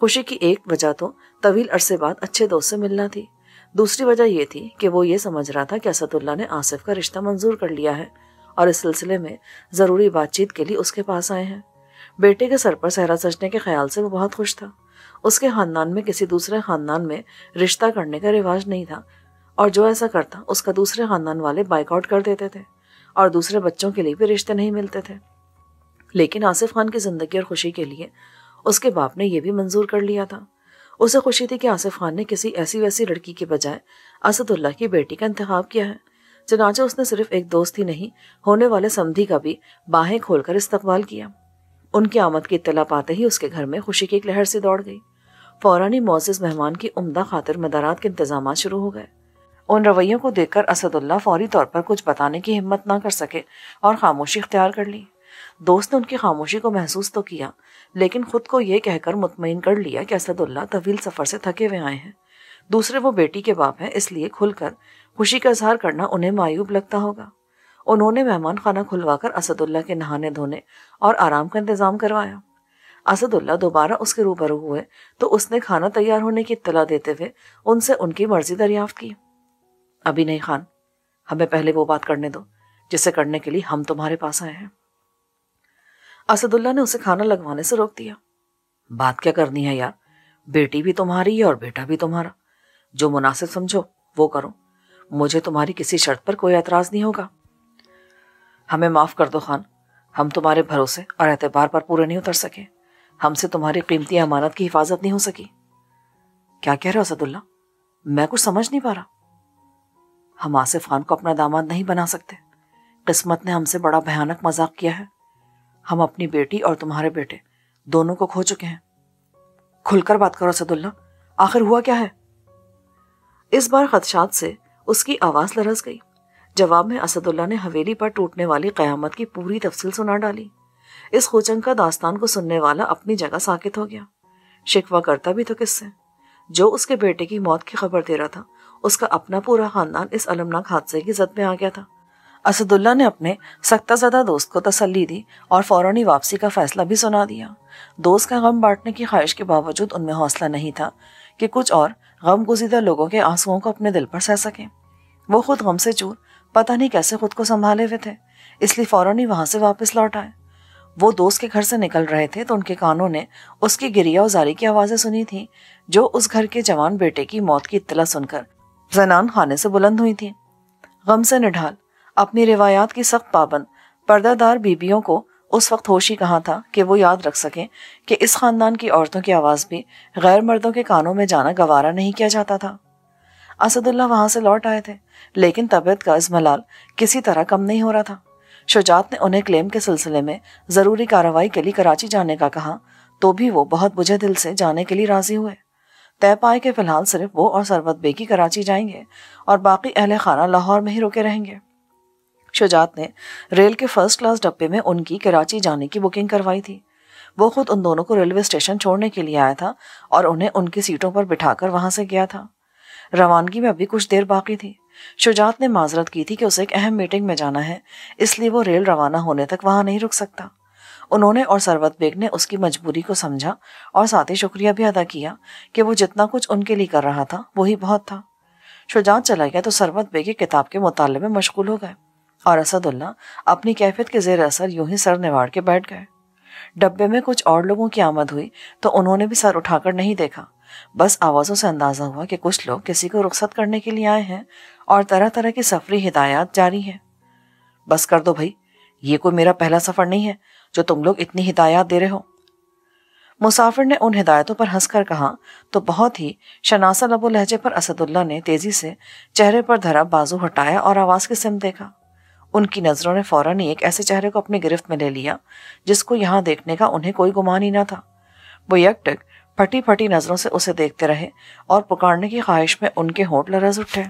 خوشی کی ایک وجہ تو طویل عرصے بعد اچھے دوست سے ملنا تھی، دوسری وجہ یہ تھی کہ وہ یہ سمجھ رہا تھا کہ اسد اللہ نے آصف کا رشتہ منظور کر لیا ہے اور اس سلسلے میں ضروری بات چیت کے لیے اس کے پاس آئے ہیں۔ بیٹے کے سر پر صحرا سجنے کے خیال سے وہ بہت خوش تھا۔ اس کے خاندان میں کسی دوسرے خاندان میں رشتہ کرنے کا رواج نہیں تھا، اور جو ایسا کرتا اس کا دوسرے خاندان والے بائیک آؤٹ کر دیتے تھے اور دوسرے بچوں کے لیے بھی رشتے نہیں ملتے تھے۔ لیکن آصف خان کی زندگی اور خوشی کے لیے اس کے باپ نے یہ بھی منظور کر لیا تھا۔ اسے خوشی تھی کہ آصف خان نے کسی ایسی ویسی لڑکی کے بجائے اسد اللہ کی بیٹی کا انتخاب کیا ہے۔ چنانچہ اس نے صرف ایک دوست ہی نہیں، ہونے والے سمدھی کا بھی باہیں کھول کر استقبال کیا۔ ان کی آمد کی اطلاع پاتے ہی اس کے گھر میں خوشی کی ایک لہر سی دوڑ گئی۔ فوراً ہی معزز مہمان کی عمدہ خاطر مدارات کے انتظامات شروع ہو گئے۔ ان رویوں کو دیکھ کر اسد اللہ فوری طور پر کچھ بتانے کی ہمت نہ کر سکے اور خاموشی اختیار کر لی۔ دوست نے ان کی خاموشی کو محسوس تو کیا، لیکن خود کو یہ کہہ کر مطمئن کر لیا کہ اسد اللہ طویل سفر سے تھکے ہوئے آئے ہیں، دوسرے وہ بیٹی کے باپ ہیں، اس لیے کھل کر خوشی کا اظہار کرنا انہیں معیوب لگتا ہوگا۔ انہوں نے مہمان خانہ کھلوا کر اسد اللہ کے نہانے دھونے اور آرام کا انتظام کروایا۔ اسد اللہ دوبارہ اس کے روبرو ہوئے تو اس نے کھانا تیار ہونے کی اطلاع دیتے ہوئے ان سے ان کی مرضی دریافت کی۔ ابھی نہیں خان، ہمیں پہلے وہ بات کرنے دو جسے کرنے کے لیے ہم تمہارے پاس آئے ہیں۔ اسد اللہ نے اسے کھانا لگوانے سے روک دیا۔ بات کیا کرنی ہے یار، بیٹی بھی تمہاری ہے اور بیٹا بھی تمہارا، جو مناسب سمجھو وہ کرو، مجھے تمہاری کسی شرط پر کوئی اعتراض نہیں ہوگا۔ ہمیں معاف کر دو خان، ہم تمہارے بھروسے اور اعتبار پر پورے نہیں اتر سکے، ہم سے تمہاری قیمتی امانت کی حفاظت نہیں ہو سکی۔ کیا کہہ رہے ہو اسد اللہ؟ میں کچھ سمجھ نہیں پا رہا۔ ہم آصف خان کو اپنا داماد نہیں بنا سکتے، قسمت نے ہم سے بڑا بھیانک مذاق کیا ہے، ہم اپنی بیٹی اور تمہارے بیٹے دونوں کو کھو چکے ہیں۔ کھل کر بات کرو اسد اللہ، آخر ہوا کیا ہے؟ اس بار خدشات سے اس کی آواز لرز گئی۔ جواب میں اسد اللہ نے حویلی پر ٹوٹنے والی قیامت کی پوری تفصیل سنا ڈالی۔ اس خوچنگ کا داستان کو سننے والا اپنی جگہ ساکت ہو گیا۔ شکوہ کرتا بھی تو کس سے؟ جو اس کے بیٹے کی موت کی خبر دے رہا تھا، اس کا اپنا پورا خاندان اس المناک حادثے کی زد میں آ گیا تھا۔ اسد اللہ نے اپنے سختہ زدہ دوست کو تسلی دی اور فوراً واپسی کا فیصلہ بھی سنا دیا۔ دوست کا غم بانٹنے کی خواہش کے باوجود ان میں حوصلہ نہیں تھا کہ کچھ اور غم گزیدہ لوگوں کے آنسوؤں کو اپنے دل پر سہ سکیں۔ وہ خود غم سے چور، پتہ نہیں کیسے خود کو سنبھالے ہوئے تھے، اس لیے فوراً ہی وہاں سے واپس لوٹ آئے۔ وہ دوست کے گھر سے نکل رہے تھے تو ان کے کانوں نے اس کی گریہ و زاری کی آوازیں سنی تھیں، جو اس گھر کے جوان بیٹے کی موت کی اطلاع سن کر زنان خانے سے بلند ہوئی تھیں۔ غم سے نڈھال، اپنی روایات کی سخت پابند، پردہ دار بیبیوں کو اس وقت ہوش ہی کہاں تھا کہ وہ یاد رکھ سکیں کہ اس خاندان کی عورتوں کی آواز بھی غیر مردوں کے کانوں میں جانا گوارا نہیں کیا جاتا تھا۔ اسد اللہ وہاں سے لوٹ آئے تھے، لیکن طبیعت کا اضمحلال کسی طرح کم نہیں ہو رہا تھا۔ شجاعت نے انہیں کلیم کے سلسلے میں ضروری کارروائی کے لیے کراچی جانے کا کہا تو بھی وہ بہت بجھے دل سے جانے کے لیے راضی ہوئے۔ طے پائے کہ فی الحال صرف وہ اور ثروت بیگی کراچی جائیں گے اور باقی اہل خانہ لاہور میں ہی رکے رہیں گے۔ شجاعت نے ریل کے فرسٹ کلاس ڈبے میں ان کی کراچی جانے کی بکنگ کروائی تھی۔ وہ خود ان دونوں کو ریلوے اسٹیشن چھوڑنے کے لیے آیا تھا اور انہیں ان کی سیٹوں پر بٹھا کر وہاں سے گیا تھا۔ روانگی میں ابھی کچھ دیر باقی تھی۔ شجاعت نے معذرت کی تھی کہ اسے ایک اہم میٹنگ میں جانا ہے، اس لیے وہ ریل روانہ ہونے تک وہاں نہیں رک سکتا۔ انہوں نے اور ثروت بیگ نے اس کی مجبوری کو سمجھا اور ساتھ ہی شکریہ بھی ادا کیا کہ وہ جتنا کچھ ان کے لیے کر رہا تھا وہی بہت تھا۔ شجاعت چلا گیا تو ثروت بیگ کتاب کے مطالعے میں مشغول ہو گئے اور اسد اللہ اپنی کیفیت کے زیر اثر یوں ہی سر نواڑ کے بیٹھ گئے۔ ڈبے میں کچھ اور لوگوں کی آمد ہوئی تو انہوں نے بھی سر اٹھا کر نہیں دیکھا، بس آوازوں سے اندازہ ہوا کہ کچھ لوگ کسی کو رخصت کرنے کے لیے آئے ہیں اور طرح طرح کی سفری ہدایات جاری ہیں۔ بس کر دو بھائی، یہ کوئی میرا پہلا سفر نہیں ہے جو تم لوگ اتنی ہدایات دے رہے ہو۔ مسافر نے ان ہدایتوں پر ہنس کر کہا تو بہت ہی شناسہ لب و لہجے پر اسد اللہ نے تیزی سے چہرے پر دھرا بازو ہٹایا اور آواز کی سمت دیکھا۔ ان کی نظروں نے فوراً ہی ایک ایسے چہرے کو اپنی گرفت میں لے لیا جس کو یہاں دیکھنے کا انہیں کوئی گمان ہی نہ تھا۔ وہ یک ٹک پھٹی پھٹی نظروں سے اسے دیکھتے رہے اور پکارنے کی خواہش میں ان کے ہونٹ لرز اٹھے۔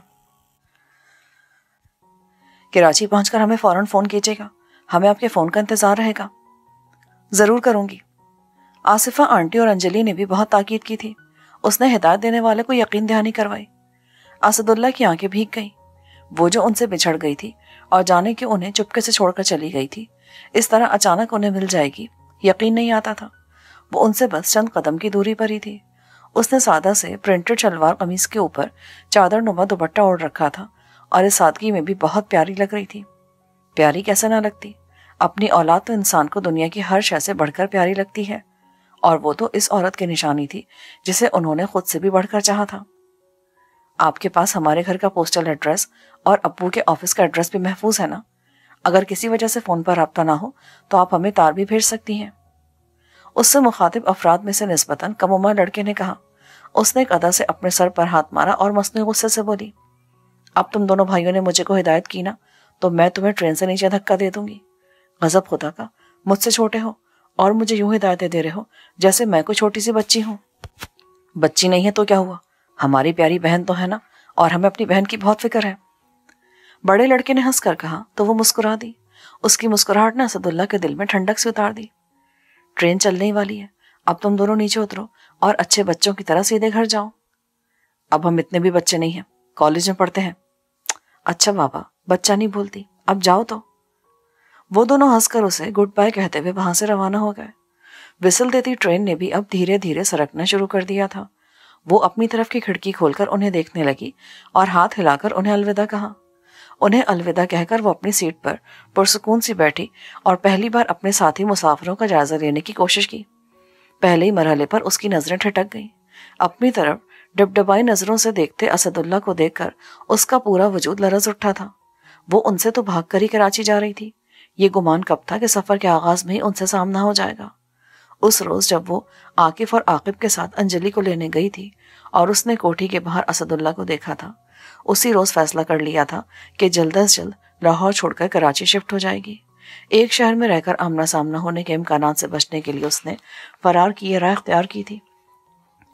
کراچی پہنچ کر ہمیں فوراً فون کیجیے گا، ہمیں آپ کے فون کا انتظار رہے گا۔ ضرور کروں گی۔ آصفہ آنٹی اور انجلی نے بھی بہت تاکید کی تھی۔ اس نے ہدایت دینے والے کو یقین دہانی کروائی۔ اسد اللہ کی آنکھیں بھیگ گئیں۔ وہ جو ان سے بچھڑ گئی تھی اور جانے کہ انہیں چپکے سے چھوڑ کر چلی گئی تھی، اس طرح اچانک انہیں مل جائے گی، یقین نہیں آتا تھا۔ وہ ان سے بس چند قدم کی دوری پر ہی تھی۔ اس نے سادہ سے پرنٹڈ شلوار قمیص کے اوپر چادر نما دوپٹہ اوڑھ رکھا تھا اور اس سادگی میں بھی بہت پیاری لگ رہی تھی۔ پیاری کیسے نہ لگتی؟ اپنی اولاد تو انسان کو دنیا کی ہر شے سے بڑھ کر پیاری لگتی ہے، اور وہ تو اس عورت کی نشانی تھی جسے انہوں نے خود سے بھی بڑھ کر چاہا تھا۔ آپ کے پاس ہمارے گھر کا پوسٹل ایڈریس اور ابو کے آفس کا ایڈریس بھی محفوظ ہے نا؟ اگر کسی وجہ سے فون پر رابطہ نہ ہو تو آپ ہمیں تار بھی بھیج سکتی ہیں۔ اس سے مخاطب افراد میں سے نسبتاً کم عمر لڑکے نے کہا۔ اس نے ایک ادا سے اپنے سر پر ہاتھ مارا اور مصنوعی غصے سے بولی، اب تم دونوں بھائیوں نے مجھے کو ہدایت کی نا، تو میں تمہیں ٹرین سے نیچے دھکا دے دوں گی۔ غضب خدا کا، مجھ سے چھوٹے ہو اور مجھے یوں ہدایتیں دے رہے ہو جیسے میں کوئی چھوٹی سی بچی ہوں۔ بچی نہیں ہے تو کیا ہوا، ہماری پیاری بہن تو ہے نا، اور ہمیں اپنی بہن کی بہت فکر ہے۔ بڑے لڑکے نے ہنس کر کہا تو وہ مسکرا دی۔ اس کی مسکراہٹ نے اسد اللہ کے دل میں ٹھنڈک سے اتار دی۔ ٹرین چلنے ہی والی ہے، اب تم دونوں نیچے اترو اور اچھے بچوں کی طرح سیدھے گھر جاؤ۔ اب ہم اتنے بھی بچے نہیں ہیں، کالج میں پڑھتے ہیں۔ اچھا بابا، بچہ نہیں بولتی، اب جاؤ تو۔ وہ دونوں ہنس کر اسے گڈ بائی کہتے ہوئے وہاں سے روانہ ہو گئے۔ وسل دیتی ٹرین نے بھی اب دھیرے دھیرے سرکنا شروع کر دیا تھا۔ وہ اپنی طرف کی کھڑکی کھول کر انہیں دیکھنے لگی اور ہاتھ ہلا کر انہیں الوداع کہا۔ انہیں الوداع کہہ کر وہ اپنی سیٹ پر پرسکون سی بیٹھی اور پہلی بار اپنے ساتھی مسافروں کا جائزہ لینے کی کوشش کی۔ پہلے ہی مرحلے پر اس کی نظریں ٹھٹک گئیں۔ اپنی طرف ڈبڈبائی نظروں سے دیکھتے اسد اللہ کو دیکھ کر اس کا پورا وجود لرز اٹھا تھا۔ وہ ان سے تو بھاگ کر ہی کراچی جا رہی تھی۔ یہ گمان کب تھا کہ سفر کے آغاز میں ہی ان سے سامنا ہو جائے گا۔ اس روز جب وہ عاقف اور عاقب کے ساتھ انجلی کو لینے گئی تھی اور اس نے کوٹھی کے باہر اسد اللہ کو دیکھا تھا، اسی روز فیصلہ کر لیا تھا کہ جلد از جلد لاہور چھوڑ کر کراچی شفٹ ہو جائے گی۔ ایک شہر میں رہ کر آمنا سامنا ہونے کے امکانات سے بچنے کے لیے اس نے فرار کی یہ راہ اختیار کی تھی،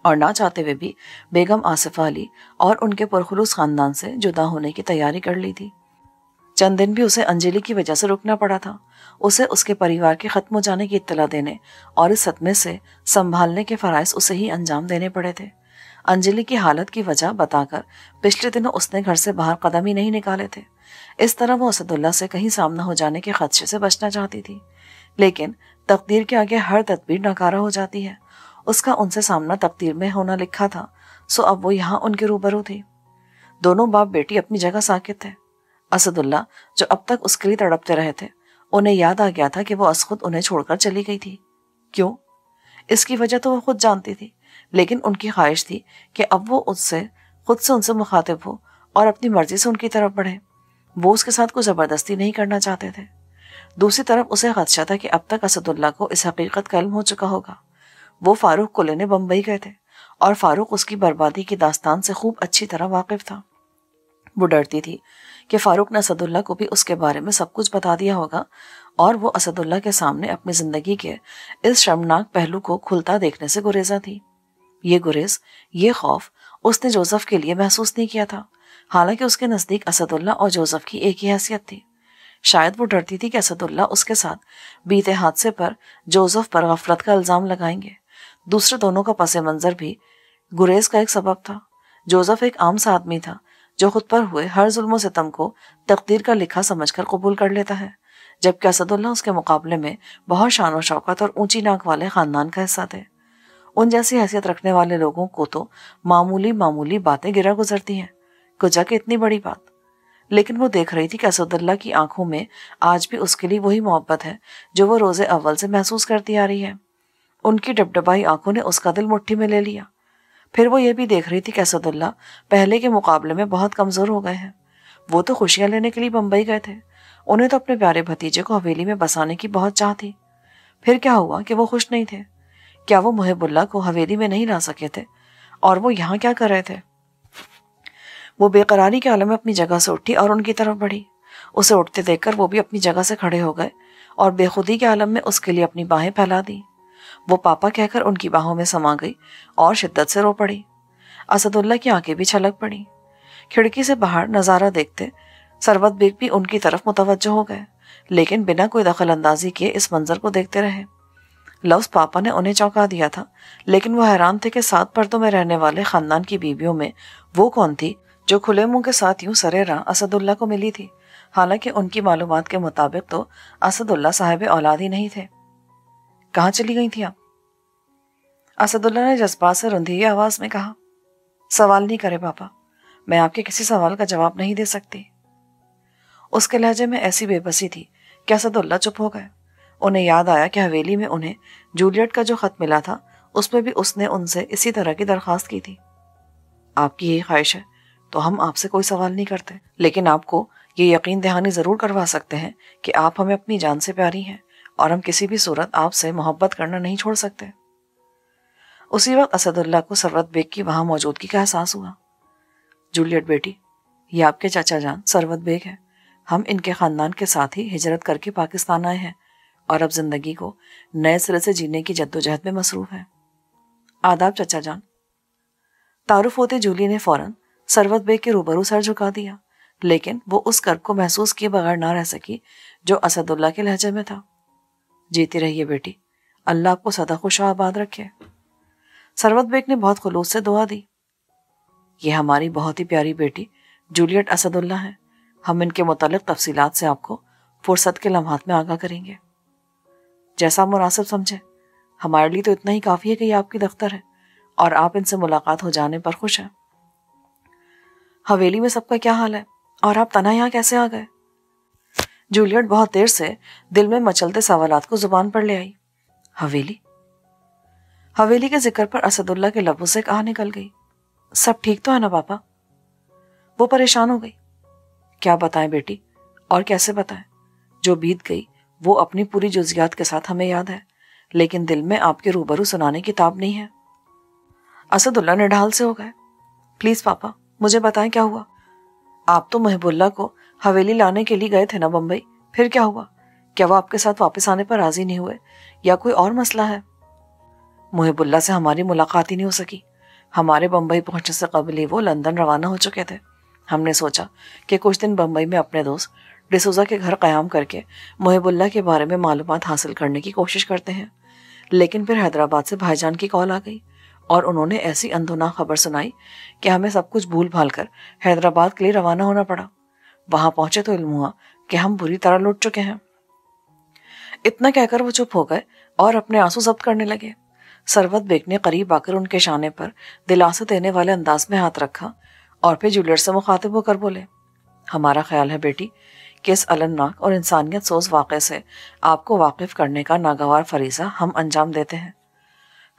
اور نہ چاہتے ہوئے بھی بیگم آصفہ علی اور ان کے پرخلوص خاندان سے جدا ہونے کی تیاری کر لی تھی۔ چند دن بھی اسے انجلی کی وجہ سے رکنا پڑا تھا۔ اسے اس کے پریوار کے ختم ہو جانے کی اطلاع دینے اور اس صدمے سے سنبھالنے کے فرائض اسے ہی انجام دینے پڑے تھے۔ انجلی کی حالت کی وجہ بتا کر پچھلے دنوں اس نے گھر سے باہر قدم ہی نہیں نکالے تھے۔ اس طرح وہ اسد اللہ سے کہیں سامنا ہو جانے کے خدشے سے بچنا چاہتی تھی، لیکن تقدیر کے آگے ہر تدبیر ناکارہ ہو جاتی ہے۔ اس کا ان سے سامنا تقدیر میں ہونا لکھا تھا، سو اب وہ یہاں ان کے روبرو تھی۔ دونوں باپ بیٹی اپنی جگہ ساکت تھے۔ اسد اللہ جو اب تک اس کے لیے تڑپتے رہے تھے، انہیں یاد آ گیا تھا کہ وہ از خود انہیں چھوڑ کر چلی گئی تھی۔ کیوں؟ اس کی وجہ تو وہ خود جانتی تھی، لیکن ان کی خواہش تھی کہ اب وہ خود سے ان سے مخاطب ہو اور اپنی مرضی سے ان کی طرف بڑھے۔ وہ اس کے ساتھ کوئی زبردستی نہیں کرنا چاہتے تھے۔ دوسری طرف اسے خدشہ تھا کہ اب تک اسد اللہ کو اس حقیقت کا علم ہو چکا ہوگا۔ وہ فاروق کو لینے بمبئی گئے تھے اور فاروق اس کی بربادی کی داستان سے خوب اچھی طرح واقف تھا۔ وہ ڈرتی تھی کہ فاروق نے اسد اللہ کو بھی اس کے بارے میں سب کچھ بتا دیا ہوگا، اور وہ اسد اللہ کے سامنے اپنی زندگی کے اس شرمناک پہلو کو کھلتا دیکھنے سے گریزا تھی۔ یہ گریز، یہ خوف اس نے جوزف کے لیے محسوس نہیں کیا تھا، حالانکہ اس کے نزدیک اسد اللہ اور جوزف کی ایک ہی حیثیت تھی۔ شاید وہ ڈرتی تھی کہ اسد اللہ اس کے ساتھ بیتے حادثے پر جوزف پر غفلت کا الزام لگائیں گے۔ دوسرے دونوں کا پس منظر بھی گریز کا ایک سبب تھا۔ جوزف ایک عام سا آدمی تھا جو خود پر ہوئے ہر ظلم و ستم کو تقدیر کا لکھا سمجھ کر قبول کر لیتا ہے، جبکہ اسد اللہ اس کے مقابلے میں بہت شان و شوکت اور اونچی ناک والے خاندان کا حصہ تھے۔ ان جیسی حیثیت رکھنے والے لوگوں کو تو معمولی باتیں گرا گزرتی ہیں، کجا کہ اتنی بڑی بات۔ لیکن وہ دیکھ رہی تھی کہ اسد اللہ کی آنکھوں میں آج بھی اس کے لیے وہی محبت ہے جو وہ روز اول سے محسوس کرتی آ رہی ہے۔ ان کی ڈبڈبائی آنکھوں نے اس کا دل مٹھی میں لے لیا۔ پھر وہ یہ بھی دیکھ رہی تھی کہ اسد اللہ پہلے کے مقابلے میں بہت کمزور ہو گئے ہیں۔ وہ تو خوشیاں لینے کے لیے بمبئی گئے تھے، انہیں تو اپنے پیارے بھتیجے کو حویلی میں بسانے کی بہت چاہ تھی۔ پھر کیا ہوا کہ وہ خوش نہیں تھے؟ کیا وہ محب اللہ کو حویلی میں نہیں لا سکے تھے؟ اور وہ یہاں کیا کر رہے تھے؟ وہ بے قراری کے عالم میں اپنی جگہ سے اٹھی اور ان کی طرف بڑھی۔ اسے اٹھتے دیکھ کر وہ بھی اپنی جگہ سے کھڑے ہو گئے اور بے خودی کے عالم میں اس کے لیے اپنی باہیں پھیلا دی۔ وہ پاپا کہہ کر ان کی باہوں میں سما گئی اور شدت سے رو پڑی۔ اسد اللہ کی آنکھیں بھی چھلک پڑی۔ کھڑکی سے باہر نظارہ دیکھتے ثروت بیگ بھی ان کی طرف متوجہ ہو گئے، لیکن بنا کوئی دخل اندازی کیے اس منظر کو دیکھتے رہے۔ لفظ پاپا نے انہیں چونکا دیا تھا، لیکن وہ حیران تھے کہ 7 پردوں میں رہنے والے خاندان کی بیویوں میں وہ کون تھی جو کھلے منہ کے ساتھ یوں سرے راہ اسد اللہ کو ملی تھی، حالانکہ ان کی معلومات کے مطابق تو اسد اللہ صاحب اولاد ہی نہیں تھے۔ کہاں چلی گئی تھی آپ؟ اسداللہ نے جذبات سے رندھی آواز میں کہا۔ سوال نہیں کرے پاپا، میں آپ کے کسی سوال کا جواب نہیں دے سکتی۔ اس کے لہجے میں ایسی بے بسی تھی کہ اسداللہ چپ ہو گئے۔ انہیں یاد آیا کہ حویلی میں انہیں جولیٹ کا جو خط ملا تھا اس میں بھی اس نے ان سے اسی طرح کی درخواست کی تھی۔ آپ کی یہی خواہش ہے تو ہم آپ سے کوئی سوال نہیں کرتے، لیکن آپ کو یہ یقین دہانی ضرور کروا سکتے ہیں کہ آپ ہمیں اپنی جان سے پیاری ہیں اور ہم کسی بھی صورت آپ سے محبت کرنا نہیں چھوڑ سکتے۔ اسی وقت اسداللہ کو سروت بیگ کی وہاں موجودگی کا احساس ہوا۔ جولیٹ بیٹی، یہ آپ کے چچا جان سروت بیگ ہے۔ ہم ان کے خاندان کے ساتھ ہی ہجرت کر کے پاکستان آئے ہیں اور اب زندگی کو نئے سرے سے جینے کی جدوجہد میں مصروف ہیں۔ آداب چچا جان۔ تعارف ہوتے جولی نے فوراً سروت بیگ کے روبرو سر جھکا دیا، لیکن وہ اس کرب کو محسوس کیے بغیر نہ رہ سکی جو اسداللہ کے لہجے میں تھا۔ جیتی رہیے بیٹی، اللہ آپ کو سدا خوش و آباد رکھے۔ سروت بیگ نے بہت خلوص سے دعا دی۔ یہ ہماری بہت ہی پیاری بیٹی جولیٹ اسداللہ ہیں۔ ہم ان کے متعلق تفصیلات سے آپ کو فرصت کے لمحات میں آگاہ کریں گے، جیسا مناسب سمجھے۔ ہمارے لیے تو اتنا ہی کافی ہے کہ یہ آپ کی دفتر ہے اور آپ ان سے ملاقات ہو جانے پر خوش ہیں۔ حویلی میں سب کا کیا حال ہے اور آپ تنہا یہاں کیسے آ گئے؟ جولیٹ بہت دیر سے دل میں مچلتے سوالات کو زبان پر لے آئی۔ حویلی کے ذکر پر اسداللہ کے لبوں سے کہا نکل گئی، سب ٹھیک تو ہے نا پاپا؟ وہ پریشان ہو گئی۔ کیا بتائیں بیٹی، اور کیسے بتائیں؟ جو بیت گئی وہ اپنی پوری جزیات کے ساتھ ہمیں یاد ہے، لیکن دل میں آپ کے روبرو سنانے کی تاب نہیں ہے۔ اسداللہ نے ڈھال سے ہو گئے۔ پلیز پاپا مجھے بتائیں کیا ہوا؟ آپ تو محب اللہ کو حویلی لانے کے لیے گئے تھے نا بمبئی، پھر کیا ہوا؟ کیا وہ آپ کے ساتھ واپس آنے پر راضی نہیں ہوئے یا کوئی اور مسئلہ ہے؟ محب اللہ سے ہماری ملاقات ہی نہیں ہو سکی۔ ہمارے بمبئی پہنچنے سے قبل ہی وہ لندن روانہ ہو چکے تھے۔ ہم نے سوچا کہ کچھ دن بمبئی میں اپنے دوست ڈسوزا کے گھر قیام کر کے محب اللہ کے بارے میں معلومات حاصل کرنے کی کوشش کرتے ہیں، لیکن پھر حیدرآباد سے بھائی جان کی کال آ گئی اور انہوں نے ایسی اندھونا خبر سنائی کہ ہمیں سب کچھ بھول بھال کر حیدرآباد کے لیے روانہ ہونا پڑا۔ وہاں پہنچے تو علم ہوا کہ ہم بری طرح لٹ چکے ہیں۔ اتنا کہہ کر وہ چپ ہو گئے اور اپنے آنسو ضبط کرنے لگے۔ سروت بیگ نے قریب آ کر ان کے شانے پر دلاسا دینے والے انداز میں ہاتھ رکھا اور پھر جولیٹ سے مخاطب ہو کر بولے، ہمارا خیال ہے بیٹی کہ اس المناک اور انسانیت سوز واقعے سے آپ کو واقف کرنے کا ناگوار فریضہ ہم انجام دیتے ہیں۔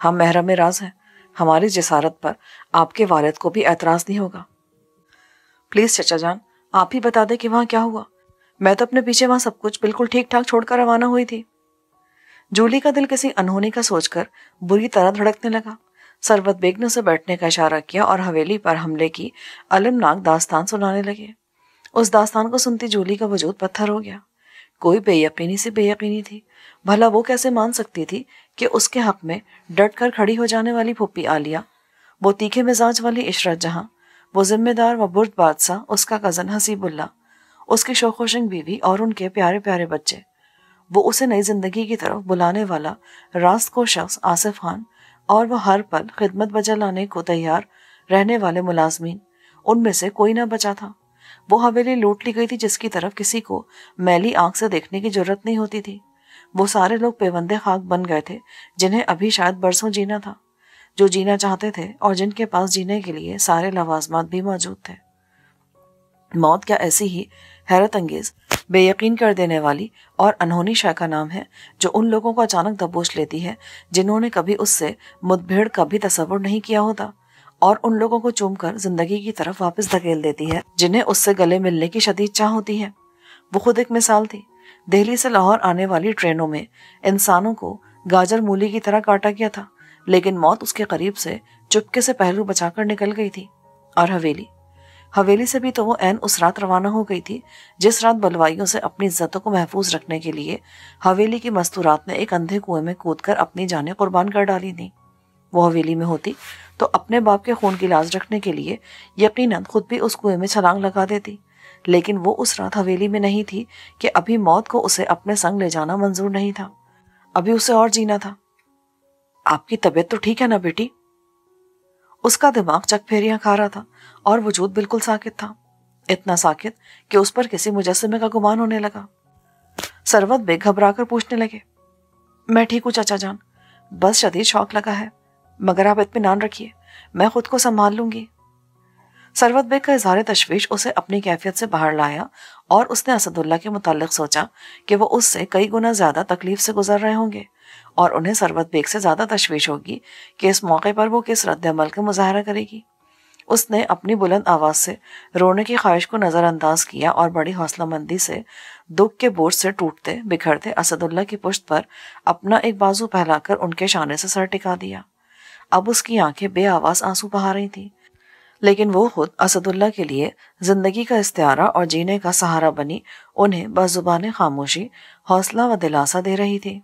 ہم محرم راز ہیں، ہماری جسارت پر آپ کے والد کو بھی اعتراض نہیں ہوگا۔ پلیز چچا جان آپ ہی بتا دیں کہ وہاں کیا ہوا۔ میں تو اپنے پیچھے وہاں سب کچھ بالکل ٹھیک ٹھاک چھوڑ کر روانہ ہوئی تھی۔ جولی کا دل کسی انہونی کا سوچ کر بری طرح دھڑکنے لگا۔ سروت بیگ نے اسے بیٹھنے کا اشارہ کیا اور حویلی پر حملے کی المناک داستان سنانے لگے۔ اس داستان کو سنتی جولی کا وجود پتھر ہو گیا۔ کوئی بے یقینی سے بے یقینی تھی۔ بھلا وہ کیسے مان سکتی تھی کہ اس کے حق میں ڈٹ کر کھڑی ہو جانے والی پھوپھی عالیہ، وہ تیکھے مزاج والی عشرت جہاں، وہ ذمہ دار و برد بادشاہ اس کا کزن حسیب اللہ، اس کی شوخ و شنگ بیوی اور ان کے پیارے پیارے بچے، وہ اسے نئی زندگی کی طرف بلانے والا راست کو شخص آصف خان، اور وہ ہر پل خدمت بجا لانے کو تیار رہنے والے ملازمین، ان میں سے کوئی نہ بچا تھا۔ وہ حویلی لوٹ لی گئی تھی جس کی طرف کسی کو میلی آنکھ سے دیکھنے کی جرت نہیں ہوتی تھی۔ وہ سارے لوگ پیوندے خاک بن گئے تھے جنہیں ابھی شاید برسوں جینا تھا، جو جینا چاہتے تھے اور جن کے پاس جینے کے لیے سارے لوازمات بھی موجود تھے۔ موت کیا ایسی ہی حیرت انگیز، بے یقین کر دینے والی اور انہونی شے کا نام ہے جو ان لوگوں کو اچانک دبوچ لیتی ہے جنہوں نے کبھی اس سے مدبھیڑ کا بھی تصور نہیں کیا ہوتا، اور ان لوگوں کو چوم کر زندگی کی طرف واپس دھکیل دیتی ہے جنہیں اس سے گلے ملنے کی شدید چاہ ہوتی ہے۔ وہ خود ایک مثال تھی۔ دہلی سے لاہور آنے والی ٹرینوں میں انسانوں کو گاجر مولی کی طرح کاٹا گیا تھا، لیکن موت اس کے قریب سے چپکے سے پہلو بچا کر نکل گئی تھی۔ اور حویلی سے بھی تو وہ عین اس رات روانہ ہو گئی تھی جس رات بلوائیوں سے اپنی عزتوں کو محفوظ رکھنے کے لیے حویلی کی مستورات نے ایک اندھے کنویں میں کود کر اپنی جانیں قربان کر ڈالی تھیں۔ وہ حویلی میں ہوتی تو اپنے باپ کے خون کی لاز رکھنے کے لیے یقیناً خود بھی اس کنویں میں چھلانگ لگا دیتی، لیکن وہ اس رات حویلی میں نہیں تھی کہ ابھی موت کو اسے اپنے سنگ لے جانا منظور نہیں تھا، ابھی اسے اور جینا تھا۔ آپ کی طبیعت تو ٹھیک ہے نا بیٹی؟ اس کا دماغ چک پھیریاں کھا رہا تھا اور وجود بالکل ساکت تھا، اتنا ساکت کہ اس پر کسی مجسمے کا گمان ہونے لگا۔ سروت بیگ گھبرا کر پوچھنے لگے، میں ٹھیک ہوں چچا جان، بس شدید شوق لگا ہے، مگر آپ اطمینان رکھیے، میں خود کو سنبھال لوں گی۔ ثروت بیگ کا اظہار تشویش اسے اپنی کیفیت سے باہر لایا اور اس نے اسد اللہ کے متعلق سوچا کہ وہ اس سے کئی گنا زیادہ تکلیف سے گزر رہے ہوں گے اور انہیں ثروت بیگ سے زیادہ تشویش ہوگی کہ اس موقع پر وہ کس رد عمل کا مظاہرہ کرے گی۔ اس نے اپنی بلند آواز سے رونے کی خواہش کو نظر انداز کیا اور بڑی حوصلہ مندی سے دکھ کے بوجھ سے ٹوٹتے بکھرتے اسد اللہ کی پشت پر اپنا ایک بازو پھیلا کر ان کے شانے سے سر ٹکا دیا۔ اب اس کی آنکھیں بے آواز آنسو بہا رہی تھیں، لیکن وہ خود اسد اللہ کے لیے زندگی کا استعارہ اور جینے کا سہارا بنی انہیں بزبان خاموشی حوصلہ و دلاسا دے رہی تھی۔